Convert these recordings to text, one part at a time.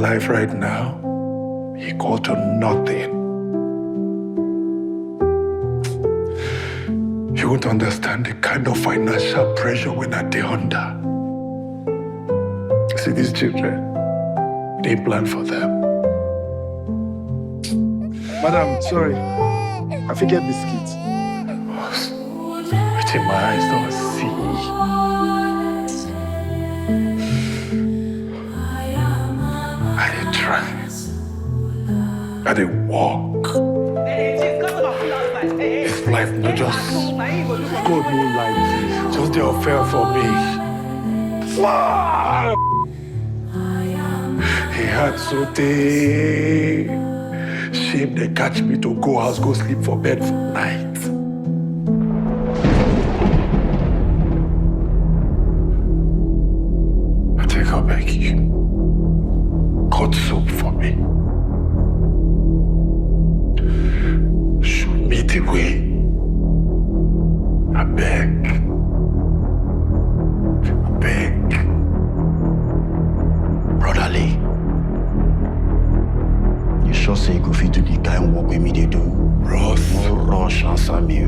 life right now equal to nothing. You won't understand the kind of financial pressure when I dey under. See these children, they plan for them. Madam, sorry. I forget biscuits. Which in my eyes don't see. I dey try. I dey walk. This life not just God no life. just the affair for me. Fuck! He had so day. Shame they catch me to go house, go sleep for bed for night. I think I'll beg you. Cut soup for me. Show me the way. I beg. I beg. Brotherly, you sure say you go fit do the kind work with me they do? Ross. No rush, answer me.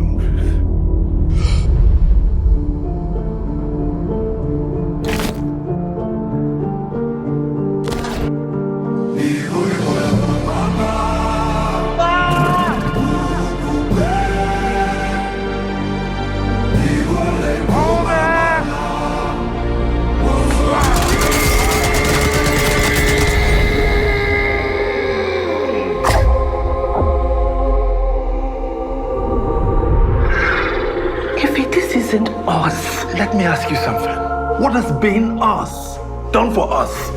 Isn't us. Let me ask you something. What has been us done for us?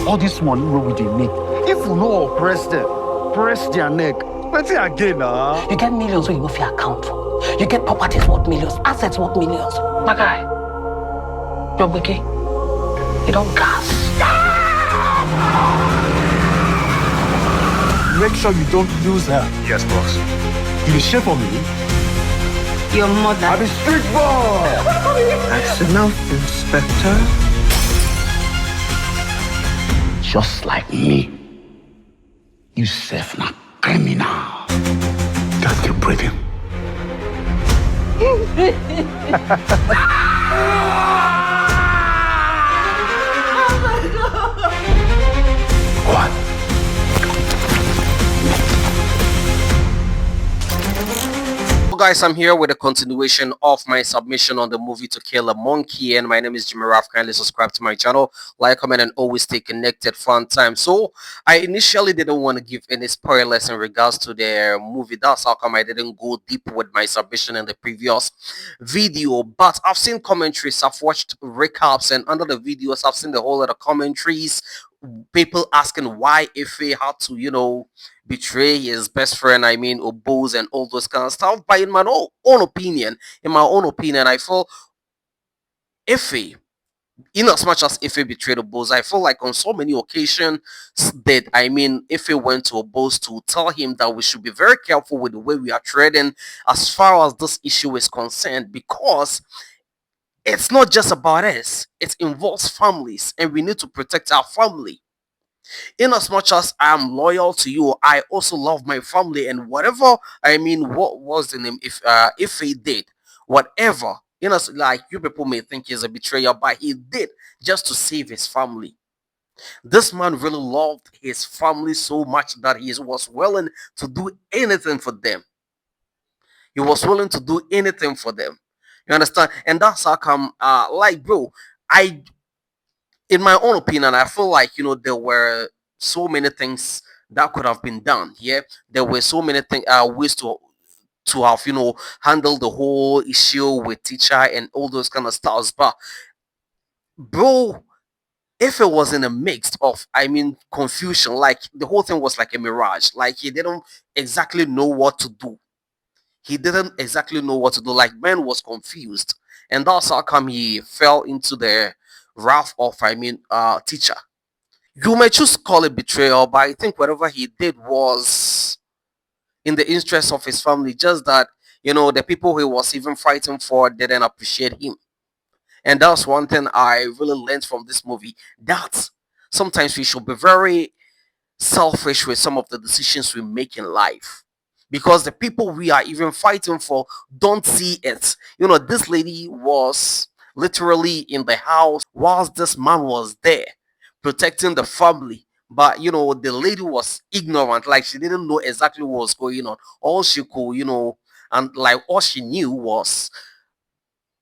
All this money we dey make, if we no oppress them, press their neck, let's say again, You get millions wey you no fit account for. You get properties worth millions, assets worth millions. My guy, you're wicked. You don't gas. Make sure you don't lose her. Yes, boss. You dey share for me? Your mother. I'm a street boy. That's enough, Inspector. Just like me, you self na criminal. Just keep breathing. What? Guys, I'm here with a continuation of my submission on the movie To Kill a Monkey, and my name is Jimmy Raff. Kindly subscribe to my channel, like, comment, and always stay connected. Fun time. So I initially didn't want to give any spoilers in regards to the movie. That's how come I didn't go deep with my submission in the previous video. But I've seen commentaries, I've watched recaps, and under the videos I've seen a whole lot of commentaries, people asking why Ife had to, betray his best friend, Oboz, and all those kind of stuff. But in my own opinion, I feel Ife, in as much as Ife betrayed Oboz, I feel like on so many occasions that, Ife went to Oboz to tell him that we should be very careful with the way we are treading as far as this issue is concerned, because it's not just about us. It involves families, and we need to protect our family. In as much as I'm loyal to you, I also love my family, and whatever, what was the name, if he did whatever, like you people may think he's a betrayer, but he did just to save his family. This man really loved his family so much that he was willing to do anything for them. He was willing to do anything for them. You understand? And that's how come, bro, in my own opinion, I feel like, there were so many things that could have been done. Yeah, there were so many ways to have, handled the whole issue with teacher and all those kind of stuff. But, bro, if it was in a mix of, confusion, like the whole thing was like a mirage, like he didn't exactly know what to do. Like, man was confused, and that's how come he fell into the wrath of teacher. You may choose to call it betrayal, but I think whatever he did was in the interest of his family. Just that, the people he was even fighting for didn't appreciate him. And that's one thing I really learned from this movie, that Sometimes we should be very selfish with some of the decisions we make in life, because the people we are even fighting for don't see it. This lady was literally in the house whilst this man was there protecting the family. But the lady was ignorant, like she didn't know exactly what was going on. All she could, and like all she knew was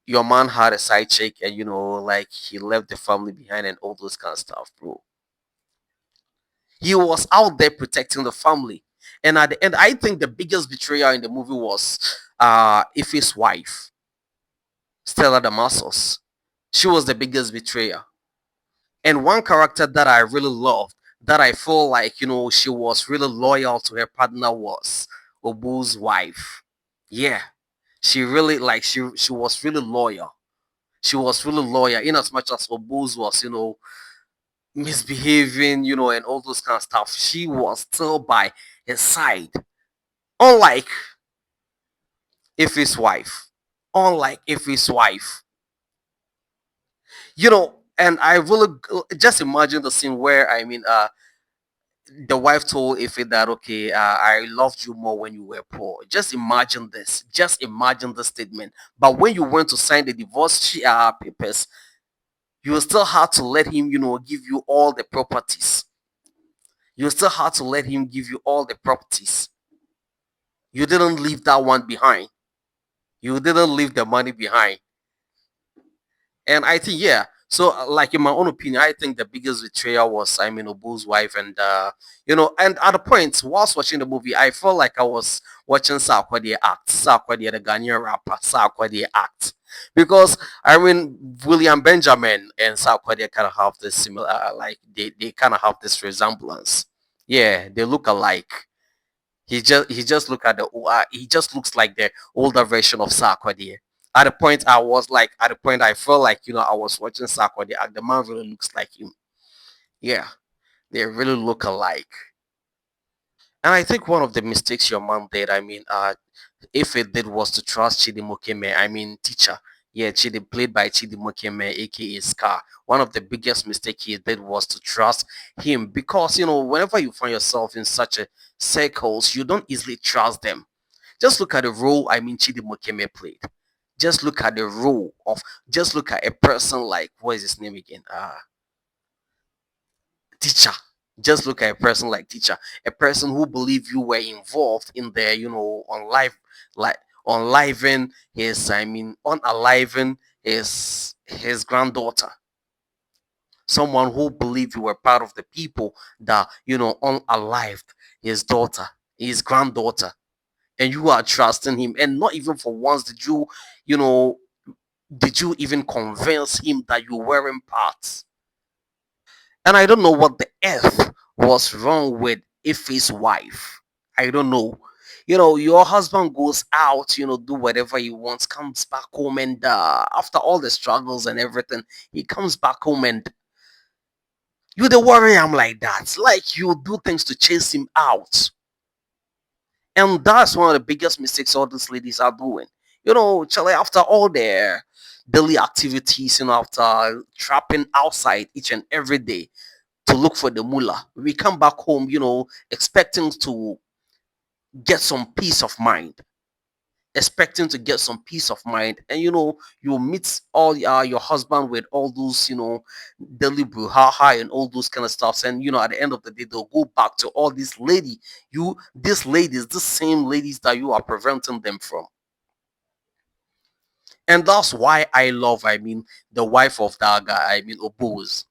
your man had a side chick, and like he left the family behind and all those kind of stuff, bro. He was out there protecting the family. And at the end, I think the biggest betrayer in the movie was Ife's wife, Stella Damascus. She was the biggest betrayer. And one character that I really loved, that I feel like, she was really loyal to her partner, was Obu's wife. Yeah. She really, like, she was really loyal. She was really loyal, in as much as Obuz was, misbehaving, and all those kind of stuff. She was still by his side. Unlike Ife's wife. Unlike Ife's wife. And I really just imagine the scene where, the wife told Ife that, okay, I loved you more when you were poor. Just imagine this. Just imagine the statement. But when you went to sign the divorce papers, you still had to let him, give you all the properties. You still had to let him give you all the properties. You didn't leave that one behind. You didn't leave the money behind. And I think, yeah. So, like in my own opinion, I think the biggest betrayal was Obu's wife, and and at the point whilst watching the movie, I felt like I was watching Sarkodie act, Sarkodie the Ghanaian rapper, Sarkodie act, because William Benjamin and Sarkodie kind of have this similar, like they kind of have this resemblance. Yeah, they look alike. He just look at the he just looks like the older version of Sarkodie. At the point I felt like I was watching Sarkodie. The man really looks like him. Yeah, they really look alike. And I think one of the mistakes your mom did, if it did, was to trust Chidi Mokeme, teacher. Yeah, Chidi, played by Chidi Mokeme, aka Scar. One of the biggest mistakes he did was to trust him, because whenever you find yourself in such a circles, you don't easily trust them. Just look at the role Chidi Mokeme played. Just look at a person like, what is his name again? Teacher. Just look at a person like teacher, a person who believed you were involved in their, on life, like unaliving his granddaughter. Someone who believed you were part of the people that, unalived his daughter, his granddaughter, and you are trusting him, and not even for once you know, did you even convince him that you weren't part? And I don't know what the F was wrong with Ife's wife. I don't know. Your husband goes out, do whatever he wants, comes back home, and after all the struggles and everything, he comes back home, and you the worry him like that. Like you do things to chase him out. And that's one of the biggest mistakes all these ladies are doing. Charlie, after all their daily activities, after trapping outside each and every day to look for the mullah, we come back home, expecting to get some peace of mind. Expecting to get some peace of mind, and you meet all your husband with all those daily brouhaha and all those kind of stuffs, and at the end of the day they'll go back to all these ladies, the same ladies that you are preventing them from. And that's why I love the wife of that guy, Oboz.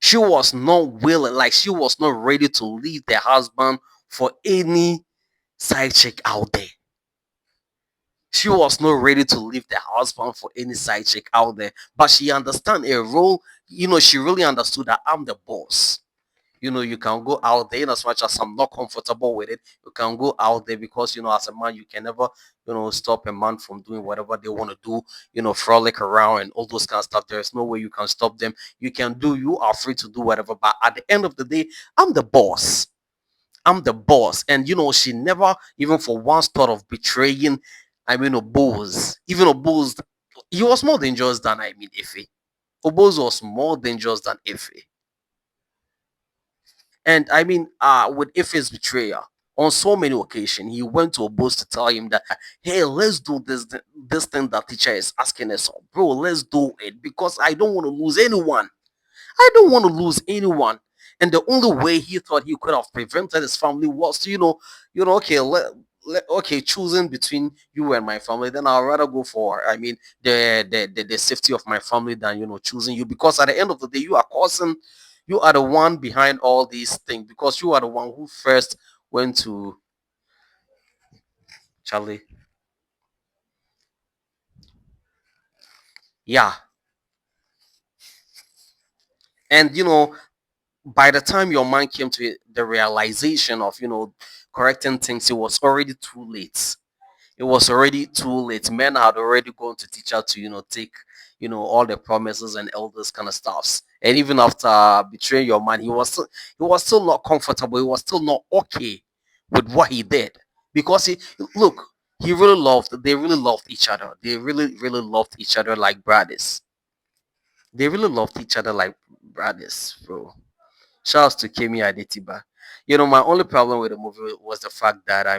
She was not willing, like she was not ready to leave the husband for any side chick out there. She was not ready to leave the husband for any side chick out there, but she understand a role. She really understood that I'm the boss. You can go out there, in as much as I'm not comfortable with it. You can go out there because as a man, you can never stop a man from doing whatever they want to do. Frolic around and all those kind of stuff. There's no way you can stop them. You are free to do whatever. But at the end of the day, I'm the boss. I'm the boss. And she never even for once thought of betraying Oboz. Even Oboz, he was more dangerous than Ife. Oboz was more dangerous than Ife. And I mean, with Ife's betrayal, on so many occasions, he went to Oboz to tell him that, hey, let's do this thing that teacher is asking us, bro. Let's do it because I don't want to lose anyone. I don't want to lose anyone. And the only way he thought he could have prevented his family was to, okay, okay, choosing between you and my family, then I'll rather go for, I mean, the safety of my family than, choosing you. Because at the end of the day, you are the one behind all these things because you are the one who first went to Charlie. Yeah. And, by the time your mind came to the realization of, correcting things, it was already too late. It was already too late. Men had already gone to teacher to, take, all the promises and all those kind of stuffs. And even after betraying your man, he was still not comfortable. He was still not okay with what he did. Because look, they really loved each other. They really, really loved each other like brothers. They really loved each other like brothers, bro. Shouts to Kemi Adetiba. My only problem with the movie was the fact that I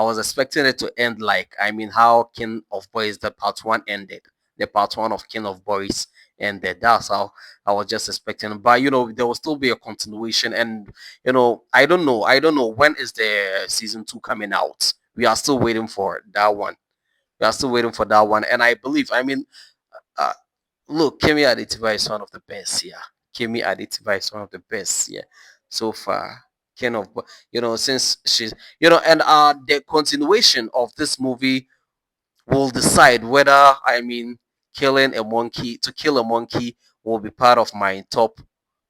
was expecting it to end like how King of Boys the part one ended. The part one of King of Boys ended. That's how I was just expecting. But there will still be a continuation, and I don't know when is the season 2 coming out. We are still waiting for that one. We are still waiting for that one, and I believe. Uh, Look, Kemi Adetiba is one of the best. Yeah, Kemi Adetiba is one of the best. Yeah, so far. Kind of, since she's, and the continuation of this movie will decide whether killing a monkey to kill a monkey will be part of my top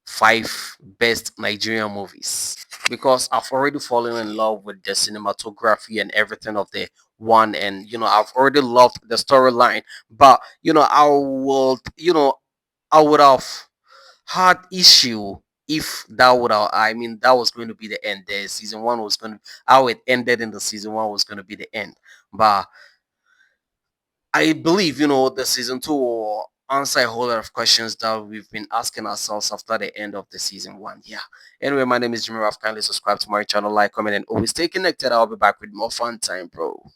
5 best Nigerian movies because I've already fallen in love with the cinematography and everything of the one, and I've already loved the storyline. But I would have had issue if that was going to be the end. The season 1 was going to how it ended in the season 1 was going to be the end. But I believe, the season 2 will answer a whole lot of questions that we've been asking ourselves after the end of the season 1. Yeah. Anyway, my name is Jimmy Raf. Kindly subscribe to my channel, like, comment, and always stay connected. I'll be back with more fun time, bro.